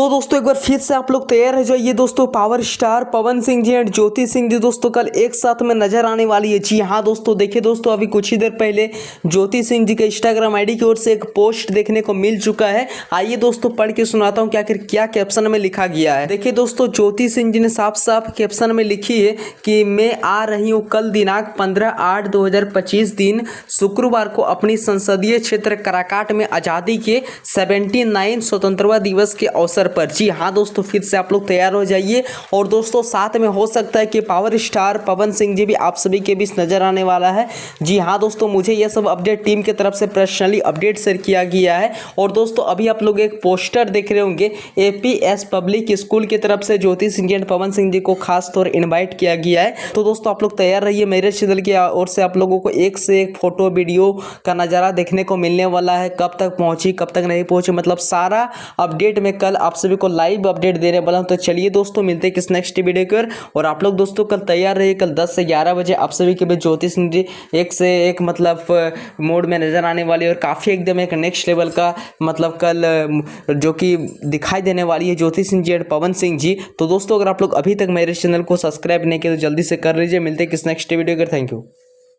तो दोस्तों एक बार फिर से आप लोग तैयार हो जाइए दोस्तों। Power star Pawan Singh ji and Jyoti Singh ji दोस्तों कल एक साथ में नजर आने वाली है। जी हाँ दोस्तों, देखिए दोस्तों अभी कुछ ही देर पहले ज्योति सिंह जी के इंस्टाग्राम आईडी की ओर से एक पोस्ट देखने को मिल चुका है। आइए दोस्तों पढ़ के सुनाता हूँ कि आखिर क्या कैप्शन में लिखा गया है। देखिए दोस्तों, ज्योति सिंह जी ने साफ साफ कैप्शन में लिखी है कि मैं आ रही हूँ कल दिनांक 15/8/2025 दिन शुक्रवार को अपनी संसदीय क्षेत्र काराकाट में आज़ादी के 79 स्वतंत्रता दिवस के अवसर पर। जी हाँ दोस्तों, फिर से आप लोग तैयार हो जाइए। और दोस्तों साथ में हो सकता है कि पावर स्टार पवन सिंह जी भी आप सभी के बीच नजर आने वाला है। जी हाँ दोस्तों, मुझे यह सब अपडेट टीम की तरफ से पर्सनली अपडेट शेयर किया गया है। और दोस्तों अभी आप लोग एक पोस्टर देख रहे होंगे, एपीएस पब्लिक स्कूल की तरफ से ज्योति सिंह जी एंड पवन सिंह जी को खास तौर इन्वाइट किया गया है। तो दोस्तों आप लोग तैयार रहिए, मेरे चैनल की ओर से आप लोगों को एक से एक फोटो वीडियो का नज़ारा देखने को मिलने वाला है। कब तक पहुंची कब तक नहीं पहुंची, मतलब सारा अपडेट में कल आप सभी को लाइव अपडेट देने वाला हूं। तो चलिए दोस्तों मिलते हैं किस नेक्स्ट वीडियो के और आप लोग दोस्तों कल तैयार रहिए। कल 10 से 11 बजे आप सभी के बीच ज्योति सिंह जी एक से एक मतलब मोड में नजर आने वाली है और काफ़ी एकदम एक नेक्स्ट लेवल का मतलब कल जो कि दिखाई देने वाली है ज्योति सिंह जी और पवन सिंह जी। तो दोस्तों अगर आप लोग अभी तक मेरे चैनल को सब्सक्राइब नहीं किया तो जल्दी से कर लीजिए। मिलते हैं किस नेक्स्ट वीडियो के। Thank you.